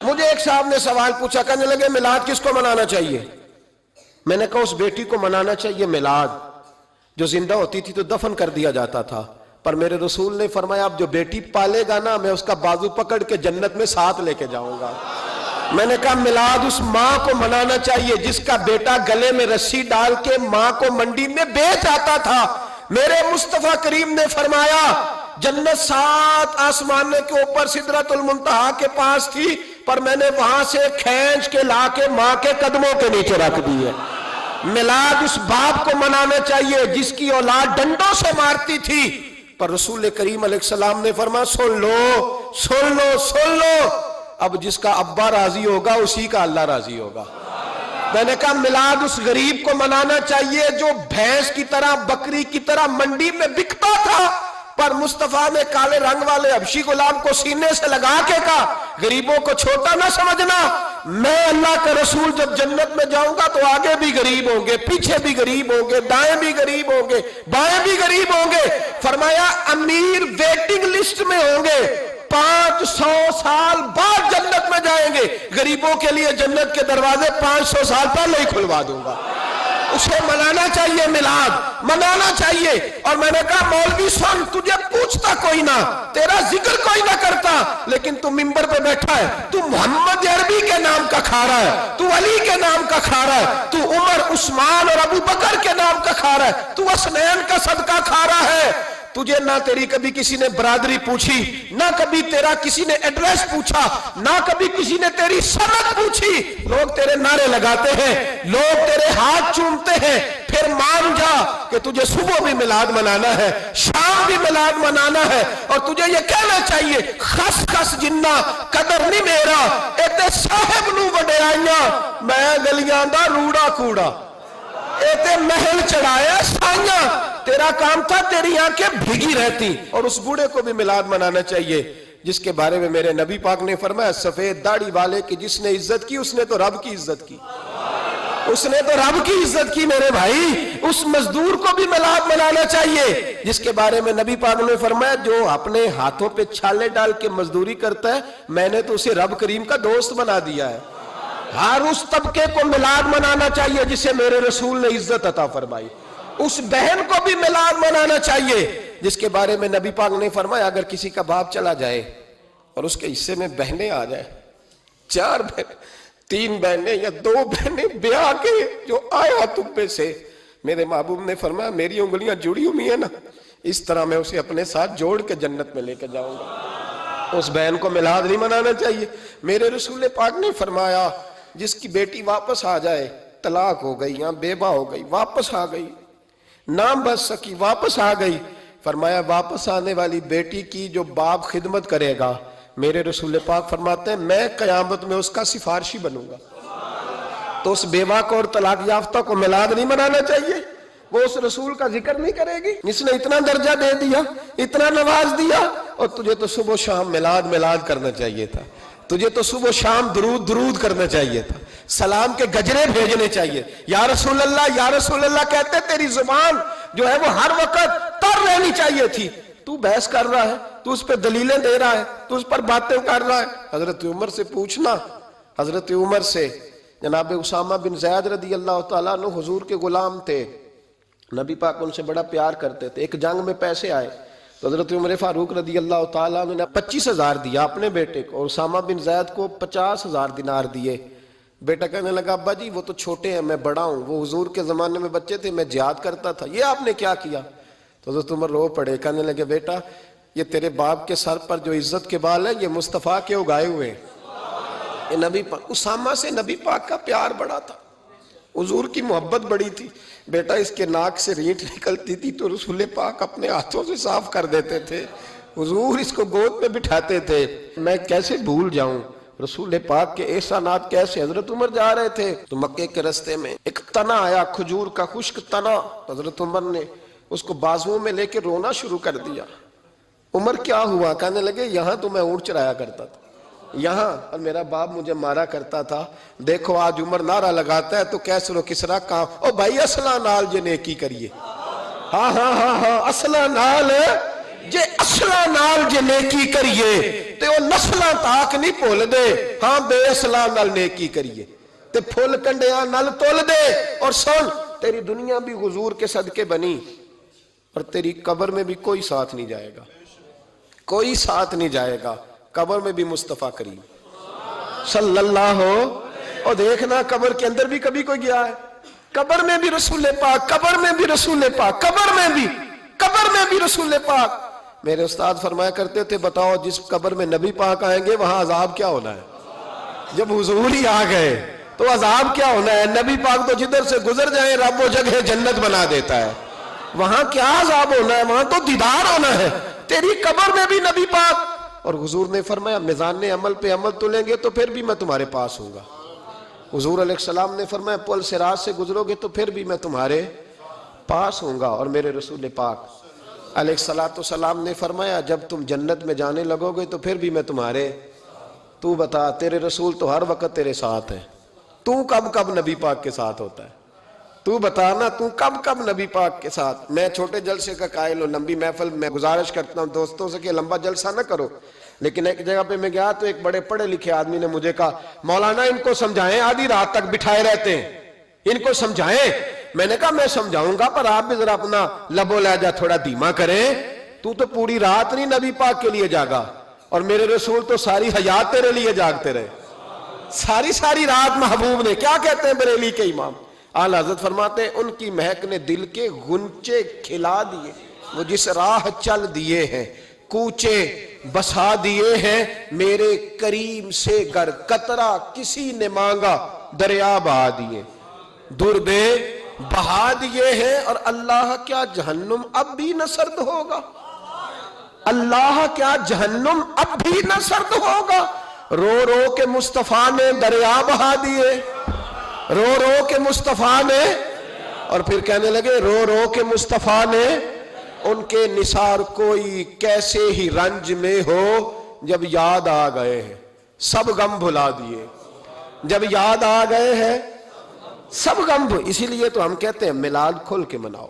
مجھے ایک صاحب نے سوال پوچھا، کہنے لگے میلاد کس کو منانا چاہیے؟ میں نے کہا اس بیٹی کو منانا چاہیے میلاد جو زندہ ہوتی تھی تو دفن کر دیا جاتا تھا، پر میرے رسول نے فرمایا اب جو بیٹی پالے گا نا میں اس کا بازو پکڑ کے جنت میں ساتھ لے کے جاؤں گا۔ میں نے کہا میلاد اس ماں کو منانا چاہیے جس کا بیٹا گلے میں رسی ڈال کے ماں کو منڈی میں بیچ آتا تھا۔ میرے مصطفیٰ کریم نے فرمایا جنت 7 آسمانے کے اوپر سدرۃ المنتہا کے پاس تھی، پر میں نے وہاں سے کھینچ کے لا کے ماں کے قدموں کے نیچے رکھ دی ہے۔ میلاد اس باپ کو منانا چاہیے جس کی اولاد ڈنڈوں سے مارتی تھی، پر رسول کریم علیہ السلام نے فرمایا سن لو سن لو سن لو، اب جس کا ابا راضی ہوگا اسی کا اللہ راضی ہوگا۔ میں نے کہا میلاد اس غریب کو منانا چاہیے جو بھینس کی طرح بکری کی طرح منڈی میں بکتا تھا، پر مصطفیٰ نے کالے رنگ والے حبشی غلام کو سینے سے لگا کے کہا غریبوں کو چھوٹا نہ سمجھنا، میں اللہ کا رسول جب جنت میں جاؤں گا تو آگے بھی غریب ہوں گے، پیچھے بھی غریب ہوں گے، دائیں بھی غریب ہوں گے، بائیں بھی غریب ہوں گے۔ فرمایا امیر ویٹنگ لسٹ میں ہوں گے، 500 سال بعد جنت میں جائیں گے، غریبوں کے لیے جنت کے دروازے 500 سال پہلے ہی کھلوا دوں گا۔ اسے منانا چاہیے، میلاد منانا چاہیے۔ اور میں نے کہا مولوی سن، تجھے پوچھتا کوئی نہ، تیرا ذکر کوئی نہ کرتا، لیکن تو منبر پہ بیٹھا ہے، تو محمد عربی کے نام کا کھا رہا ہے، تو علی کے نام کا کھا رہا ہے، تو عمر عثمان اور ابو بکر کے نام کا کھا رہا ہے، تو حسنین کا صدقہ کھا رہا ہے۔ تجھے نہ تیری کبھی کسی نے برادری پوچھی، نہ کبھی تیرا کسی نے ایڈریس پوچھا، نہ کبھی کسی نے تیری سند پوچھی، لوگ تیرے نعرے لگاتے ہیں، لوگ تیرے ہاتھ چومتے ہیں۔ پھر مان جا کہ تجھے صبح بھی میلاد منانا ہے، شام بھی میلاد منانا ہے، اور تجھے یہ کہنا چاہیے خس خس جنہ قدر نہیں میرا ایتے صاحب نو وڈیائیاں میں گلیاں دا روڑا کوڑا، ایتے محل چڑھایا سائیاں، تیرا کام تھا تیری آنکھیں بھیگی رہتی۔ اور اس بوڑھے کو بھی میلاد منانا چاہیے جس کے بارے میں میرے نبی پاک نے فرمایا سفید داڑھی والے کی جس نے عزت کی اس نے تو رب کی عزت کی، اس نے تو رب کی عزت کی۔ میرے بھائی اس مزدور کو بھی میلاد منانا چاہیے جس کے بارے میں نبی پاک نے فرمایا جو اپنے ہاتھوں پہ چھالے ڈال کے مزدوری کرتا ہے میں نے تو اسے رب کریم کا دوست بنا دیا ہے۔ ہر اس طبقے کو میلاد منانا چاہیے جسے میرے رسول نے عزت عطا فرمائی۔ اس بہن کو بھی میلاد منانا چاہیے جس کے بارے میں نبی پاک نے فرمایا اگر کسی کا باپ چلا جائے اور اس کے حصے میں بہنیں آ جائیں، 4 بہنیں، 3 بہنیں یا 2 بہنیں بیاہ کے جو آیا تم سے، میرے محبوب نے فرمایا میری انگلیاں جڑی ہوئی ہیں نا، اس طرح میں اسے اپنے ساتھ جوڑ کے جنت میں لے کے جاؤں گا۔ اس بہن کو میلاد نہیں منانا چاہیے۔ میرے رسول پاک نے فرمایا جس کی بیٹی واپس آ جائے، طلاق ہو گئی یا بیوہ ہو گئی، واپس آ گئی، نام بچ سکی، واپس آ گئی، فرمایا واپس آنے والی بیٹی کی جو باپ خدمت کرے گا میرے رسول پاک فرماتے ہیں میں قیامت میں اس کا سفارشی بنوں گا۔ تو اس بیوہ کو اور طلاق یافتہ کو میلاد نہیں منانا چاہیے، وہ اس رسول کا ذکر نہیں کرے گی جس نے اتنا درجہ دے دیا، اتنا نواز دیا، اور تجھے تو صبح و شام میلاد کرنا چاہیے تھا، تجھے تو صبح و شام درود کرنا چاہیے تھا، سلام کے گجرے بھیجنے چاہیے۔ یا رسول اللہ کہتے تیری زبان جو ہے وہ ہر وقت تر رہنی چاہیے تھی، تو بحث کر رہا ہے، تو اس پہ دلیلیں دے رہا ہے، تو اس پر باتیں کر رہا ہے۔ حضرت عمر سے پوچھنا، حضرت عمر سے، جناب اسامہ بن زید رضی اللہ تعالیٰ عنہ حضور کے غلام تھے، نبی پاک ان سے بڑا پیار کرتے تھے۔ ایک جنگ میں پیسے آئے تو حضرت عمر فاروق رضی اللہ تعالیٰ عنہ نے 25,000 دیا اپنے بیٹے کو، اور اسامہ بن زید کو 50,000 دینار دیے۔ بیٹا کہنے لگا ابا جی وہ تو چھوٹے ہیں، میں بڑا ہوں، وہ حضور کے زمانے میں بچے تھے، میں جہاد کرتا تھا، یہ آپ نے کیا کیا؟ تو حضرت عمر رو پڑے، کہنے لگے بیٹا یہ تیرے باپ کے سر پر جو عزت کے بال ہیں یہ مصطفیٰ کے اگائے ہوئے ہیں۔ یہ نبی پاک، اسامہ سے نبی پاک کا پیار بڑا تھا، حضور کی محبت بڑی تھی۔ بیٹا اس کے ناک سے رینٹ نکلتی تھی تو رسول پاک اپنے ہاتھوں سے صاف کر دیتے تھے، حضور اس کو گود میں بٹھاتے تھے۔ میں کیسے بھول جاؤں رسول پاک کے احسانات کیسے۔ حضرت عمر جا رہے تھے تو مکے کے رستے میں ایک تنا آیا، کھجور کا خشک تنا، حضرت عمر نے اس کو بازوؤں میں لے کے رونا شروع کر دیا۔ عمر کیا ہوا؟ کہنے لگے یہاں تو میں اونٹ چرایا کرتا تھا، یہاں، اور میرا باپ مجھے مارا کرتا تھا، دیکھو آج عمر نعرہ لگاتا ہے تو کیسر و کسرا کام، او بھائی اصلہ نال جے نیکی کریے، ہاں اصلہ نال جے اصلاں نال جے نیکی کریے تے وہ نسلاں تاک نہیں بھول دے ہاں بے اصلاں نال نیکی کریے تے پھول کنڈیاں نال تول دے اور سن تیری دنیا بھی حضور کے صدقے بنی اور تیری قبر میں بھی کوئی ساتھ نہیں جائے گا کوئی ساتھ نہیں جائے گا قبر میں بھی مصطفیٰ کریم صلی اللہ اور دیکھنا قبر کے اندر بھی کبھی کوئی گیا ہے قبر میں بھی رسول پاک قبر میں بھی رسول پاک قبر میں بھی رسول پاک میرے استاد فرمایا کرتے تھے بتاؤ جس قبر میں نبی پاک آئیں گے وہاں عذاب کیا ہونا ہے جب حضور ہی آ گئے تو عذاب کیا ہونا ہے نبی پاک تو جدھر سے گزر جائیں رب وہ جگہ جنت بنا دیتا ہے وہاں کیا عذاب ہونا ہے وہاں تو دیدار ہونا ہے تیری قبر میں بھی نبی پاک اور حضور نے فرمایا میزان عمل پہ عمل تلیں گے تو پھر بھی میں تمہارے پاس ہوں گا حضور علیہ السلام نے فرمایا پل صراط سے گزرو گے تو پھر بھی میں تمہارے پاس ہوں گا اور میرے رسول پاک علیہ السلام نے فرمایا جب تم جنت میں جانے لگو گے تو پھر بھی میں تمہارے تو بتا تیرے رسول تو ہر وقت تیرے ساتھ ہے تو کب نبی پاک کے ساتھ ہوتا ہے تو بتانا تو کب نبی پاک کے ساتھ میں چھوٹے جلسے کا قائل ہوں لمبی محفل میں گزارش کرتا ہوں دوستوں سے کہ لمبا جلسہ نہ کرو لیکن ایک جگہ پہ میں گیا تو ایک بڑے پڑھے لکھے آدمی نے مجھے کہا مولانا ان کو سمجھائیں آدھی رات تک بٹھائے رہتے ہیں ان کو سمجھائیں میں نے کہا میں سمجھاؤں گا پر آپ بھی ذرا اپنا لب و لہجہ تھوڑا دھیما کریں تو پوری رات نہیں نبی پاک کے لیے جاگا اور میرے رسول تو ساری حیات تیرے لیے جاگتے رہے ساری رات محبوب نے کیا کہتے ہیں بریلی کے امام اعلیٰ حضرت فرماتے ہیں ان کی مہک نے دل کے غنچے کھلا دیے وہ جس راہ چل دیے ہیں کوچے بسا دیے ہیں میرے کریم سے گر قطرہ کسی نے مانگا دریا بہا دیے دربے بہا دیے ہیں اور اللہ کیا جہنم اب بھی نہ سرد ہوگا اللہ کیا جہنم اب بھی نہ سرد ہوگا رو کے مصطفیٰ نے دریا بہا دیے رو کے مصطفیٰ نے اور پھر کہنے لگے رو کے مصطفیٰ نے ان کے نثار کوئی کیسے ہی رنج میں ہو جب یاد آ گئے ہیں سب غم بھلا دیے جب یاد آ گئے ہیں سب غم اسی لیے تو ہم کہتے ہیں میلاد کھل کے مناؤ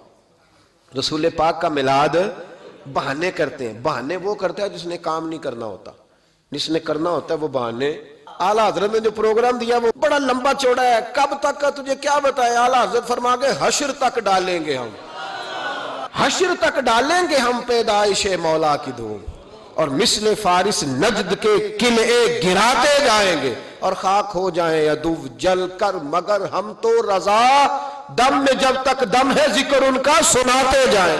رسول پاک کا میلاد بہانے کرتے ہیں بہانے وہ کرتا ہے جس نے کام نہیں کرنا ہوتا جس نے کرنا ہوتا ہے وہ بہانے اعلیٰ حضرت نے جو پروگرام دیا وہ بڑا لمبا چوڑا ہے کب تک کا تجھے کیا بتایا اعلیٰ حضرت فرما گئے حشر تک ڈالیں گے ہم حشر تک ڈالیں گے ہم پیدائش مولا کی دھوم اور مثل فارس نجد کے قلعے گراتے جائیں گے اور خاک ہو جائیں عدو جل کر مگر ہم تو رضا دم میں جب تک دم ہے ذکر ان کا سناتے جائیں